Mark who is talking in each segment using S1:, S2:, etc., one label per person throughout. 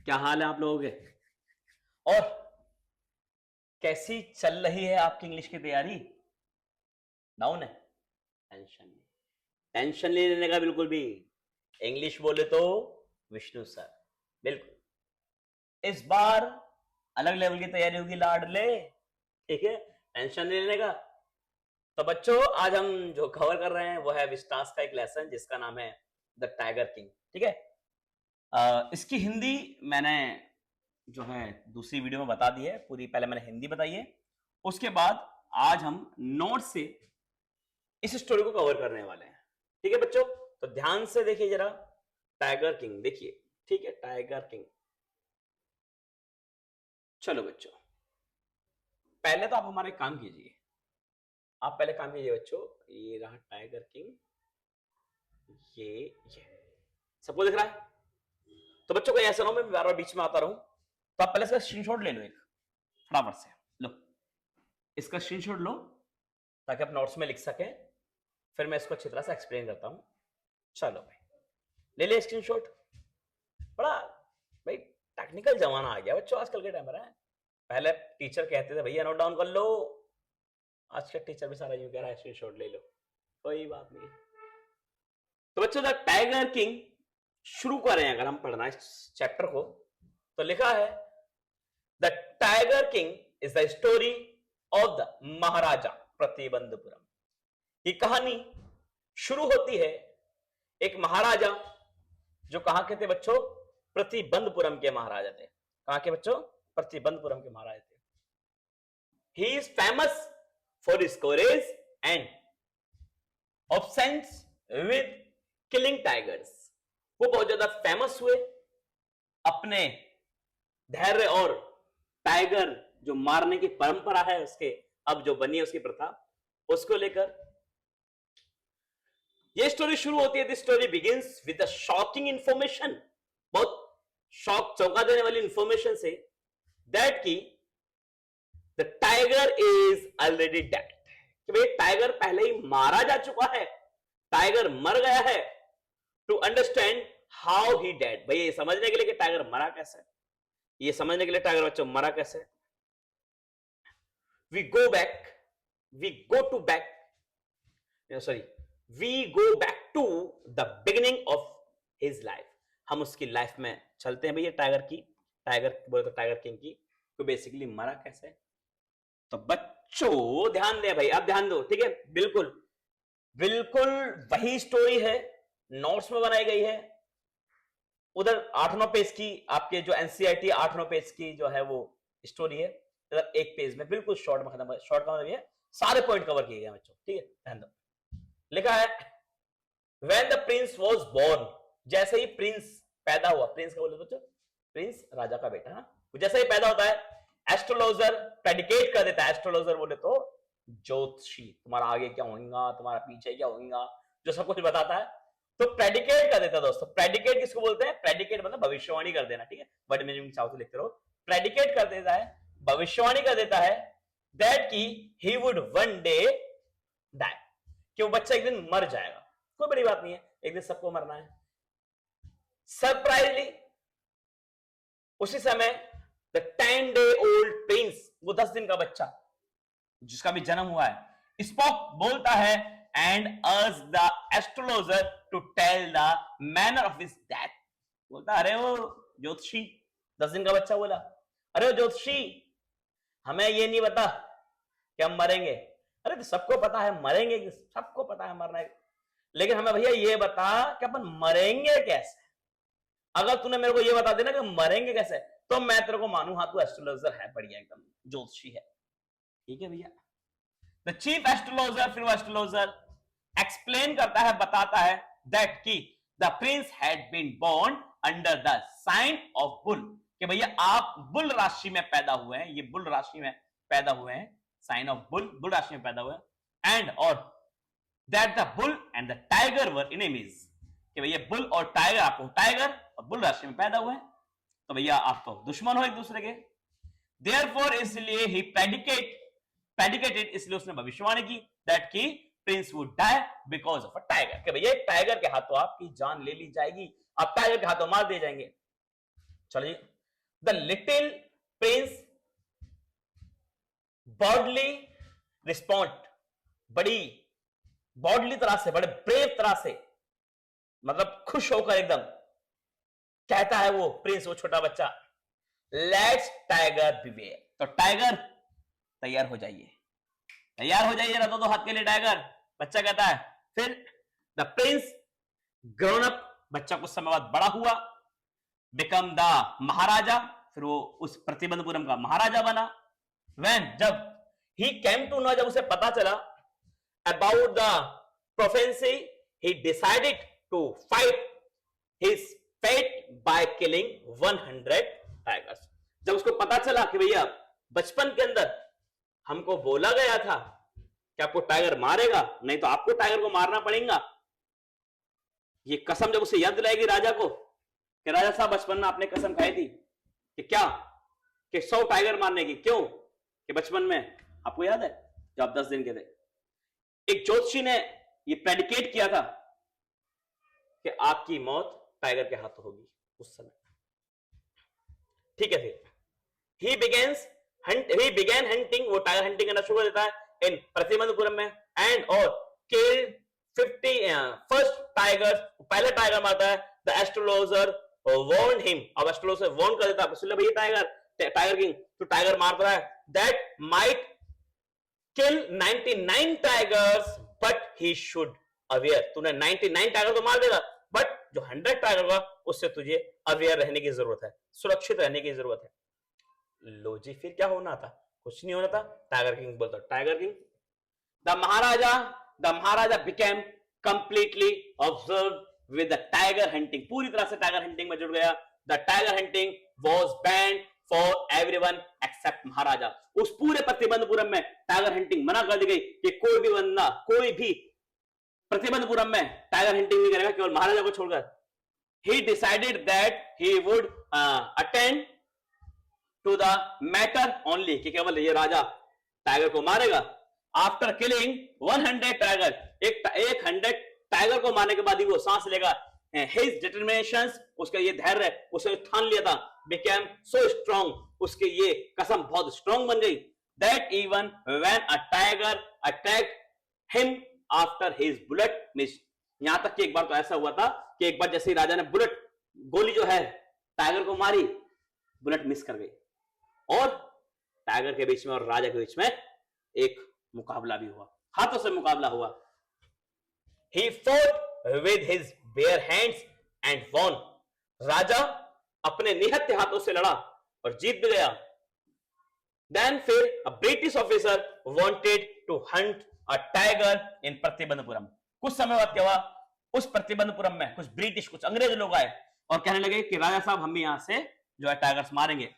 S1: क्या हाल है आप लोगों के? और कैसी चल रही है आपकी इंग्लिश की तैयारी? डाउन है? टेंशन नहीं, टेंशन नहीं लेने का बिल्कुल भी। इंग्लिश बोले तो विष्णु सर, बिल्कुल इस बार अलग लेवल की तैयारी होगी लाडले। ठीक है, टेंशन नहीं लेने का। तो बच्चों, आज हम जो कवर कर रहे हैं वो है विस्तास का एक लेसन जिसका नाम है द टाइगर किंग। ठीक है, इसकी हिंदी मैंने जो है दूसरी वीडियो में बता दी है पूरी। पहले मैंने हिंदी बताई है, उसके बाद आज हम नोट से इस स्टोरी को कवर करने वाले हैं। ठीक है बच्चों, तो ध्यान से देखिए जरा। टाइगर किंग देखिए, ठीक है, टाइगर किंग। चलो बच्चों, पहले तो आप हमारे काम कीजिए। आप पहले काम कीजिए बच्चों। ये रहा टाइगर किंग, ये सबको दिख रहा है? तो बच्चों को ऐसा ना हो मैं बार बार बीच में आता रहूं, तो आप पहले इसका स्क्रीनशॉट ले लो एक फटाफट से। लो, इसका स्क्रीनशॉट लो ताकि आप नोट्स में लिख सकें। फिर मैं इसको अच्छी तरह से एक्सप्लेन करता हूं। चलो भाई, ले ले स्क्रीनशॉट। बड़ा भाई टेक्निकल जमाना आ गया बच्चों आजकल के टाइम पर। पहले टीचर कहते थे भैया नोट डाउन कर लो, आज का टीचर भी सारा यूं कह रहा है स्क्रीनशॉट ले लो। कोई बात नहीं। तो बच्चों, द टाइगर किंग शुरू करें अगर हम पढ़ना इस चैप्टर को, तो लिखा है the tiger king is the story of the Maharaja Pratibandhapuram. ये कहानी शुरू होती है एक महाराजा जो कहां के थे बच्चों? प्रतिबंधपुरम के महाराजा थे। कहां के बच्चों? प्रतिबंधपुरम के महाराजा थे। He is famous for his courage and obsession with killing tigers. वो बहुत ज्यादा फेमस हुए अपने धैर्य और टाइगर जो मारने की परंपरा है उसके, अब जो बनी है उसकी प्रथा, उसको लेकर ये स्टोरी शुरू होती है। This story begins with a shocking information, बहुत शॉक चौंका देने वाली इंफॉर्मेशन से, दैट की the tiger is already dead. कि भाई टाइगर पहले ही मारा जा चुका है, टाइगर मर गया है। To understand how he dead, भाई ये समझने के लिए कि टाइगर मरा कैसे, ये समझने के लिए टाइगर बच्चों मरा कैसे, we go back, we go to back, sorry, we go back to the beginning of his life. हम उसकी लाइफ में चलते हैं भैया टाइगर की, टाइगर बोले तो टाइगर किंग की, तो बेसिकली मरा कैसे। तो बच्चों ध्यान दें भाई, अब ध्यान दो, ठीक है? बिल्कुल बिल्कुल वही स्टोरी है, नोट्स में बनाई गई है। उधर 8-9 पेज की आपके जो एनसीईआरटी 8-9 पेज की जो है वो स्टोरी है, इधर एक पेज में बिल्कुल शॉर्ट में खत्म। शॉर्ट का मतलब ये सारे पॉइंट कवर किए गए बच्चों, ठीक है? ध्यान दो, लिखा है when the prince was born, जैसे ही प्रिंस पैदा हुआ। प्रिंस का बोले बच्चों, प्रिंस राजा का बेटा ना, जैसे ही पैदा होता है एस्ट्रोलॉजर प्रेडिकेट कर देता है। एस्ट्रोलॉजर बोले तो ज्योतिषी, तुम्हारा आगे क्या होगा, तुम्हारा पीछे क्या होगा, जो सब कुछ बताता है। तो प्रेडिकेट कर देता है दोस्तों। प्रेडिकेट किसको बोलते हैं? प्रेडिकेट मतलब भविष्यवाणी कर देना, ठीक है? वर्ड मीनिंग चाहो तो लिखते रहो। प्रेडिकेट कर देता है, भविष्यवाणी कर देता है, दैट की he would one day die, कि वो बच्चा एक दिन मर जाएगा। कोई बड़ी बात नहीं है, एक दिन सबको मरना है। सरप्राइजली उसी समय द 10-day-old प्रिंस, वो 10 दिन का बच्चा जिसका भी जन्म हुआ है, स्पॉक बोलता है and urged the astrologer to tell the manner of his death. बोलता अरे वो ज्योतिषी, 10 दिन का बच्चा बोला, अरे वो ज्योतिषी हमें ये नहीं पता कि हम मरेंगे। अरे तो सबको पता है मरेंगे, सबको पता है मरना है, लेकिन हमें भैया ये बता कि अपन मरेंगे कैसे। अगर तूने मेरे को ये बता देना कि मरेंगे कैसे, तो मैं तेरे को मानू हाँ तू एस्ट्रोलॉजर है, बढ़िया एकदम ज्योतिषी है। ठीक है भैया। द चीफ एस्ट्रोलॉजर, फिर वो एस्ट्रोलॉजर एक्सप्लेन करता है, बताता है दैट की the prince had been born under the sign of bull, कि भैया आप बुल राशि में पैदा हुए हैं, ये बुल राशि में पैदा हुए हैं, साइन ऑफ बुल, बुल राशि में पैदा हुए हैं। एंड और that the bull and the tiger were enemies, कि भैया बुल और टाइगर, आपको टाइगर और बुल राशि में पैदा हुए हैं, तो भैया आप तो दुश्मन हो एक दूसरे के। देयरफॉर इसलिए ही प्रेडिकेटेड, इसलिए उसने भविष्यवाणी की दैट की prince would die because of a tiger, कि भैया टाइगर के हाथों आपकी जान ले ली जाएगी, आप टाइगर के हाथों मार दिए जाएंगे। चलिए, the little Prince bodily respond, बड़ी बॉडली तरह से, बड़े ब्रेव तरह से, मतलब खुश होकर एकदम कहता है वो प्रिंस, वो छोटा बच्चा, लेट्स टाइगर बिवेयर। तो टाइगर तैयार हो जाइए, तैयार हो जाइए ना, दो हाथ के लिए टाइगर, बच्चा कहता है। फिर द प्रिंस ग्रोन अप, बच्चा कुछ समय बाद बड़ा हुआ, बिकम द महाराजा, फिर वो उस प्रतिबंधपुरम का महाराजा बना। व्हेन, जब ही केम टू नो, जब उसे पता चला about the prophecy, he decided to fight his fate by killing 100 tigers. जब उसको पता चला कि भैया बचपन के अंदर हमको बोला गया था कि आपको टाइगर मारेगा, नहीं तो आपको टाइगर को मारना पड़ेगा, ये कसम जब उसे याद दिलाएगी राजा को कि राजा साहब बचपन में आपने कसम खाई थी कि क्या, कि 100 टाइगर मारने की, क्यों, कि बचपन में आपको याद है जब आप 10 दिन के थे, एक ज्योतिषी ने ये प्रेडिकेट किया था कि आपकी मौत टाइगर के हाथों होगी उस समय। ठीक है, फिर ही बिगेन हंटिंग, वो टाइगर हंटिंग करना शुरू कर देता है इन प्रतिबंधपुरम में, एंड और किल्ड 50 फर्स्ट टाइगर, पहले टाइगर मारता है। द एस्ट्रोलॉजर वार्नड हिम, अब एस्ट्रोलॉजर वार्न कर देता है, सुन ले भैया टाइगर किंग तो टाइगर मारता है, that might kill 99 tigers but he should aware, तूने 99 टाइगर तो मार देगा, बट जो 100 टाइगर होगा उससे तुझे अवेयर रहने की जरूरत है, सुरक्षित रहने की जरूरत है। लो जी, फिर क्या होना था, कुछ नहीं होना था। टाइगर किंग बोलता, tiger king, the Maharaja became completely observe with the tiger hunting, पूरी तरह से टाइगर हंटिंग में जुड़ गया। The tiger hunting was banned for everyone except Maharaja, उस पूरे प्रतिबंधपुरम में टाइगर हंटिंग मना कर दी गई कि कोई भी बंदा, कोई भी प्रतिबंधपुरम में टाइगर हंटिंग नहीं करेगा, केवल महाराजा को छोड़कर। He decided that he would attend to the matter only, कि केवल ये राजा टाइगर को मारेगा। आफ्टर किलिंग 100 टाइगर, एक 100 टाइगर को मारने के बाद ही वो सांस लेगा। हिज डिटर्मिनेशन, उसका ये धैर्य, उसने ठान लिया था, बिकेम सो स्ट्रॉन्ग, उसके ये कसम बहुत स्ट्रॉन्ग बन गई, that even when a tiger attacked him after his bullet miss, यहां तक कि एक बार तो ऐसा हुआ था कि एक बार जैसे ही राजा ने बुलेट, गोली जो है टाइगर को मारी, बुलेट मिस कर गई, और टाइगर के बीच में और राजा के बीच में एक मुकाबला भी हुआ, हाथों से मुकाबला हुआ। He fought with his bare hands and won, राजा अपने निहत्थे हाथों से लड़ा और जीत भी गया। Then फिर a British officer wanted to hunt a tiger in Pratibandapuram, कुछ समय बाद क्या हुआ, उस प्रतिबंधपुरम में कुछ अंग्रेज लोग आए और कहने लगे कि राजा साहब हम भी यहां से जो है टाइगर्स मारेंगे।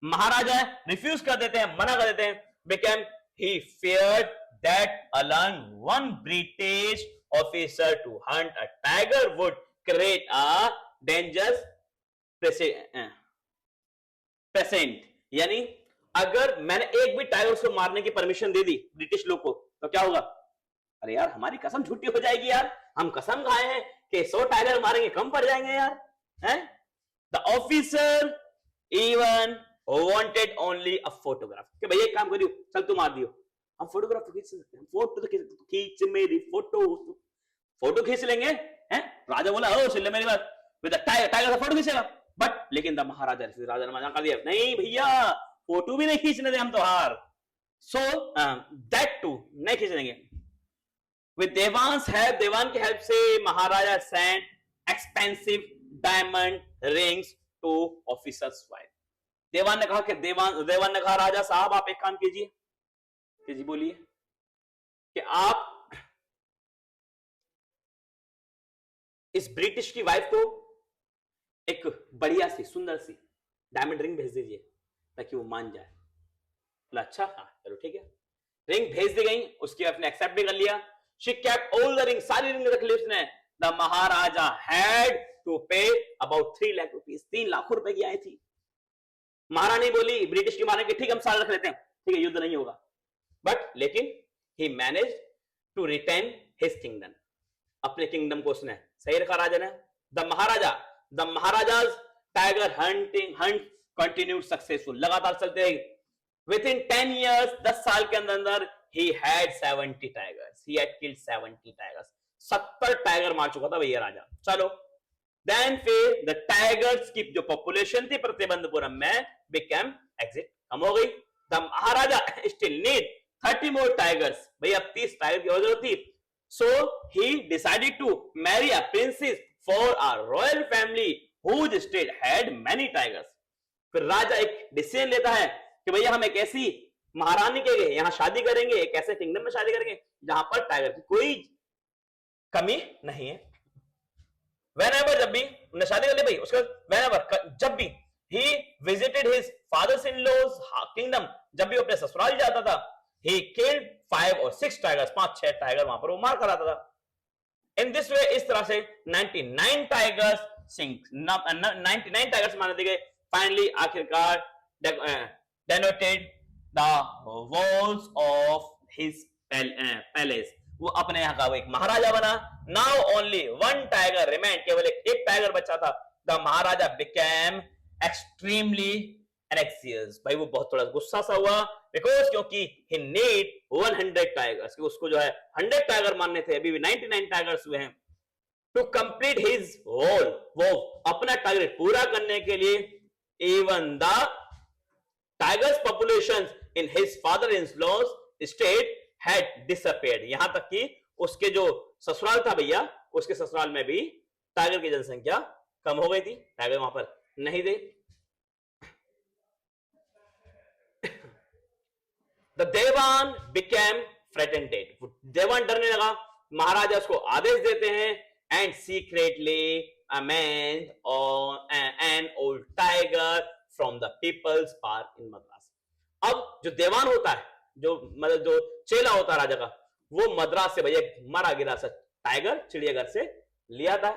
S1: महाराजा रिफ्यूज कर देते हैं, मना कर देते हैं, become he feared that allowing one British officer to hunt a tiger would create a dangerous precedent, यानी अगर मैंने एक भी टाइगर को मारने की परमिशन दे दी ब्रिटिश लोग को तो क्या होगा, अरे यार हमारी कसम झूठी हो जाएगी यार, हम कसम खाए हैं कि 100 टाइगर मारेंगे, कम पड़ जाएंगे यार, हैं? The officer even wanted only a photograph, कि भैया एक काम करियो, चल तू मार दियो, हम फोटोग्राफ तो खींच सकते हैं, फोटो तो खींच मेरी फोटो खींच लेंगे, हैं? राजा बोला ओ सुन ले मेरी बात, विद टाइगर फोटो खींचेगा, बट लेकिन द महाराजा, राजा ने मना कर दिया, नहीं भैया फोटो भी नहीं खींचने दे हम तो हार, सो दैट टू नहीं खींच लेंगे। विद देवान की हेल्प से Maharaja sent expensive diamond rings to officers wife. देवान ने कहा राजा साहब आप एक काम कीजिए, जी बोलिए, कि आप इस ब्रिटिश की वाइफ को एक बढ़िया सी सुंदर सी डायमंड रिंग भेज दीजिए ताकि वो मान जाए। बोला अच्छा, हाँ चलो ठीक है, रिंग भेज दी गई, उसकी वाइफ ने एक्सेप्ट भी कर लिया। She kept all the ring, सारी रिंग रख ली उसने। द महाराजा हैड टू पे अबाउट 3 लाख रुपीज, 3 लाख रुपए की आई थी। महारानी बोली ब्रिटिश की मारने की, ठीक हम सारे रख लेते हैं, ठीक है युद्ध नहीं होगा, बट लेकिन he managed to retain his kingdom, अपने किंगडम को उसने सही रखा राजा ने। the Maharaja's tiger hunt continued successful, लगातार चलते रहे। विद इन 10 years, 10 साल के अंदर अंदर he had 70 tigers, he had killed 70 tigers, 70 tiger मार चुका था भैया राजा। चलो देन फिर द टाइगर्स की जो पॉपुलेशन थी प्रतिबंधपुरम में बिकम एग्जिट, कम हो गई। The Maharaja still need 30 more tigers, भैया अब 30 टाइगर की जरूरत थी। So he decided to marry a princess for a royal family whose state had many tigers। फिर राजा एक डिसीजन लेता है कि भैया हम एक ऐसी महारानी के यहां शादी करेंगे, एक ऐसे किंगडम में शादी करेंगे जहां पर टाइगर की कोई कमी नहीं है। Whenever, जब भी उन्हें शादी कर ली भाई, उसके whenever, जब भी he visited his father's in-laws kingdom, जब भी वो अपने ससुराल जाता था, he killed 5 or 6 tigers, 5-6 tiger वहां पर वो मार कर आता था। In this way, इस तरह से 99 टाइगर्स 99 टाइगर्स मार दिए गए। फाइनली आखिरकार denoted the walls of his palace, वो अपने यहाँ का वो एक महाराजा बना। नाउ ओनली 1 टाइगर रिमेन, केवल एक टाइगर बचा था। द महाराजा बिकेम एक्सट्रीमली एनेक्सियस, भाई वो बहुत थोड़ा गुस्सा सा हुआ, बिकॉज क्योंकि ही नीड 100 टाइगर्स, कि उसको जो है 100 टाइगर मारने थे, अभी भी 99 टाइगर्स हुए हैं। टू कंप्लीट हिज वॉल, वो अपना टारगेट पूरा करने के लिए, even the tigers population in his father in law's state had disappeared, यहां तक कि उसके जो ससुराल था भैया, उसके ससुराल में भी टाइगर की जनसंख्या कम हो गई थी, टाइगर वहां पर नहीं थे। द देवान बिकेम फ्रेटेंडेड, देवान डरने लगा। महाराजा उसको आदेश देते हैं, and secretly amend on an old tiger from the people's park in Madras. अब जो देवान होता है, जो मतलब जो चेला होता है राजा का, वो मद्रास से भैया मरा गिरा सा टाइगर चिड़ियाघर से लिया था।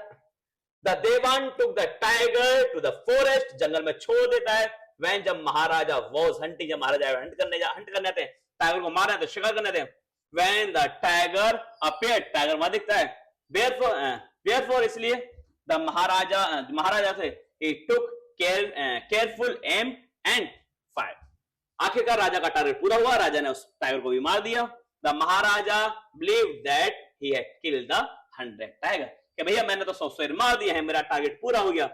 S1: The Dewan took the tiger to the forest, जंगल में छोड़ देता है। वैन जब महाराजा वॉज हंटिंग, जब महाराजा हंट करने आते हैं, टाइगर को मारना तो शिकार करने आते हैं। When the tiger appear, tiger वहां दिखता है। Therefore, इसलिए द महाराजा से he took careful aim and fired। आखिरकार राजा का टारगेट पूरा हुआ, राजा ने उस टाइगर को भी मार दिया। The Maharaja believed that he had killed the 100 tiger, कि भैया मैंने तो 100 शेर मार दिया है, मेरा टारगेट पूरा हो गया।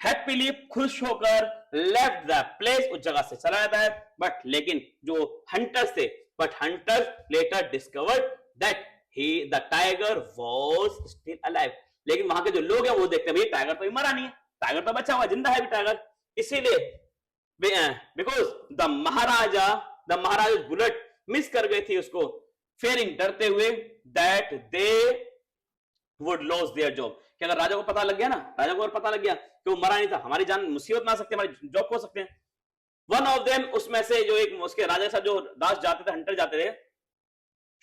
S1: हैप्पीली, खुश होकर लेफ्ट द प्लेस, उस जगह से चला जाता है। बट लेकिन जो हंटर्स थे, but hunters later discovered that the tiger was still alive, लेकिन वहां के जो लोग हैं वो देखते हैं भैया टाइगर तो मरा नहीं है, टाइगर तो बचा हुआ, जिंदा है भी टाइगर। इसीलिए because the Maharaja bullet miss कर गई थी उसको, फेयरिंग, डरते हुए that they would loss their job, कि अगर राजा को पता लग गया ना, राजा को अगर पता लग गया कि वो मरा नहीं था, हमारी जान मुसीबत में आ सकती है, हमारी जॉब खो सकते हैं। वन ऑफ देम, उसमें से जो एक उसके राजा के साथ जो दास जाते थे, हंटर जाते थे,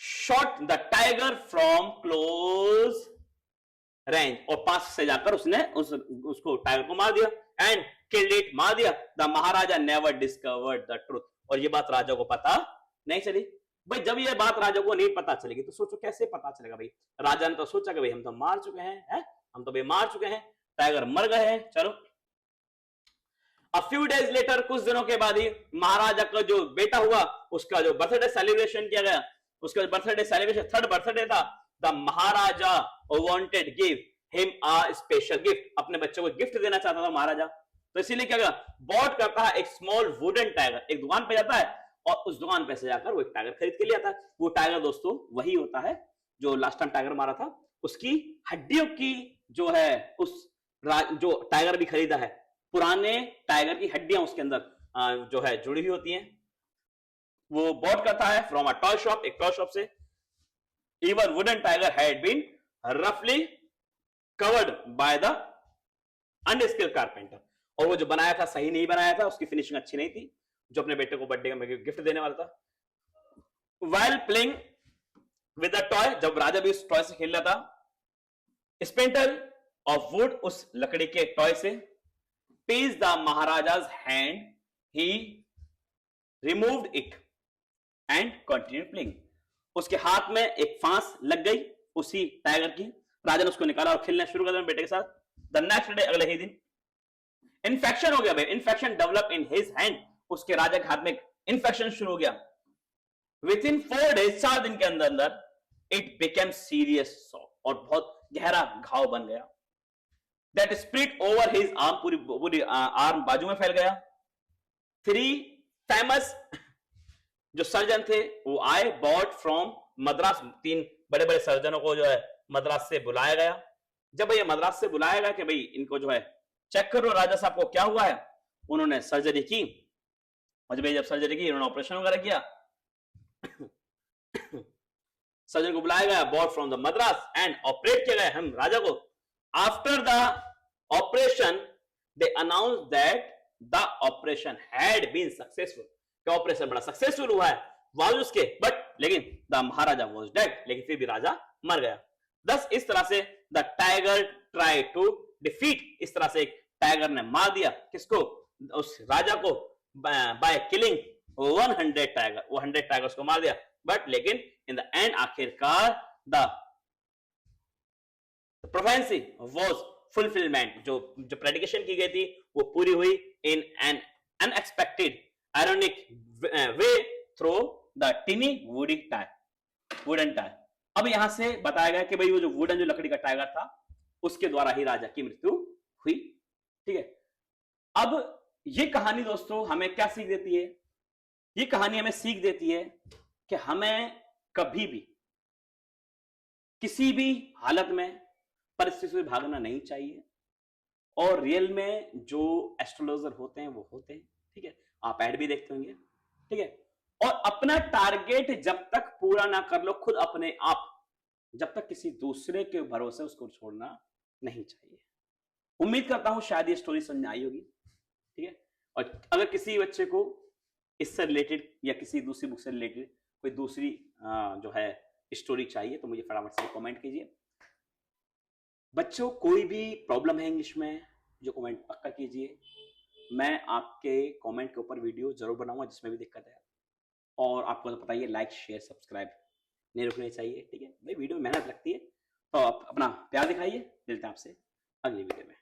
S1: shot the tiger from close range, और पास से जाकर उसने उसको टाइगर को मार दिया। एंड किल्ड इट, मार दिया। The Maharaja never discovered the truth, और ये बात राजा को पता नहीं चली। भाई जब ये बात राजा को नहीं पता चलेगी तो सोचो कैसे पता चलेगा। भाई राजा ने तो सोचा कि भाई हम तो मार चुके हैं, हम तो भाई मार चुके हैं, टाइगर मर गए हैं, चलो। A few days later, कुछ दिनों के बाद ही महाराजा का जो बेटा हुआ, उसका जो बर्थडे सेलिब्रेशन किया गया, उसका बर्थडे सेलिब्रेशन, 3rd बर्थडे था। The Maharaja wanted give him a special gift, अपने बच्चे को गिफ्ट देना चाहता था महाराजा, तो इसीलिए क्या किया, बॉट करता है एक स्मॉल वुडन टाइगर, एक दुकान पे जाता है और उस दुकान पे से जाकर वो एक टाइगर खरीद के ले आता है। वो टाइगर दोस्तों वही होता है जो लास्ट टाइम टाइगर मारा था, उसकी हड्डियों की जो है उस जो टाइगर भी खरीदा है, पुराने टाइगर की हड्डियां उसके अंदर जो है जुड़ी हुई होती हैं, वो बॉट करता है फ्रॉम अ टॉय शॉप, एक टॉय शॉप से। Even wooden tiger had been रफली covered by the unskilled carpenter, और वो जो बनाया था सही नहीं बनाया था, उसकी फिनिशिंग अच्छी नहीं थी, जो अपने बेटे को बर्थडे में गिफ्ट देने वाला था। While playing with the toy, जब राजा भी उस टॉय से खेल रहा था, स्पेंटर ऑफ वुड, उस लकड़ी के टॉय से, pierced the महाराजा's hand, he removed it and continued playing। उसके हाथ में एक फांस लग गई उसी टाइगर की, राजा ने उसको निकाला और खेलना शुरू कर दिया बेटे के साथ। द नेक्स्ट डे, अगले ही दिन, इन्फेक्शन हो गया भाई, infection develop in his hand, उसके राजा के हाथ में इन्फेक्शन शुरू हो गया। विद इन 4 days, 4 दिन के अंदर अंदर इट बिकेम सीरियस सॉ, और बहुत गहरा घाव बन गया। That split over his arm, पूरी पूरी आर्म बाजू में फैल गया। 3 फेमस जो सर्जन थे वो आए, बॉट फ्रॉम मद्रास, 3 बड़े बड़े सर्जनों को जो है मद्रास से बुलाया गया। जब ये मद्रास से बुलाया गया कि भाई इनको जो है चेक करो राजा साहब को क्या हुआ है, उन्होंने सर्जरी की, और जब सर्जरी की उन्होंने ऑपरेशन वगैरह किया। सर्जन को बुलाया गया, brought from the Madras, and operate किया गया हम राजा को। After the operation they announce that the operation had been successful, कि ऑपरेशन बड़ा सक्सेसफुल हुआ है वाज उसके, बट लेकिन द महाराजा वाज डेड, लेकिन फिर भी राजा मर गया। दस इस तरह से the tiger try to defeat, इस तरह से एक टाइगर ने मार दिया किसको, उस राजा को, बाय किलिंग 100 टाइगर, वो 100 टाइगर्स को मार दिया। बट लेकिन इन द एंड आखिरकार द प्रोफेंसी वाज फुलफिलमेंट, जो प्रेडिकेशन की गई थी वो पूरी हुई in an unexpected ironic way through the टिनी wooden tie. अब यहां से बताया गया कि भाई वो जो वुडन, जो लकड़ी का टाइगर था, उसके द्वारा ही राजा की मृत्यु हुई। ठीक है, अब ये कहानी दोस्तों हमें क्या सीख देती है? ये कहानी हमें सीख देती है कि हमें कभी भी किसी भी हालत में परिस्थिति से भागना नहीं चाहिए, और रियल में जो एस्ट्रोलॉजर होते हैं वो होते हैं। ठीक है, आप ऐड भी देखते होंगे। ठीक है, और अपना टारगेट जब तक पूरा ना कर लो खुद अपने आप, जब तक किसी दूसरे के भरोसे उसको छोड़ना नहीं चाहिए। उम्मीद करता हूं शायद ये स्टोरी समझ में आई होगी। ठीक है, और अगर किसी बच्चे को इससे रिलेटेड या किसी दूसरी बुक से रिलेटेड कोई दूसरी जो है स्टोरी चाहिए तो मुझे फटाफट से कमेंट कीजिए। बच्चों कोई भी प्रॉब्लम है इंग्लिश में जो कमेंट पक्का कीजिए, मैं आपके कमेंट के ऊपर वीडियो जरूर बनाऊंगा जिसमें भी दिक्कत है। और आपको तो पता ही है, लाइक शेयर सब्सक्राइब नहीं रुकनी चाहिए। ठीक है भाई, वीडियो में मेहनत लगती है, तो आप अपना प्यार दिखाइए। मिलते हैं आपसे अगली वीडियो में।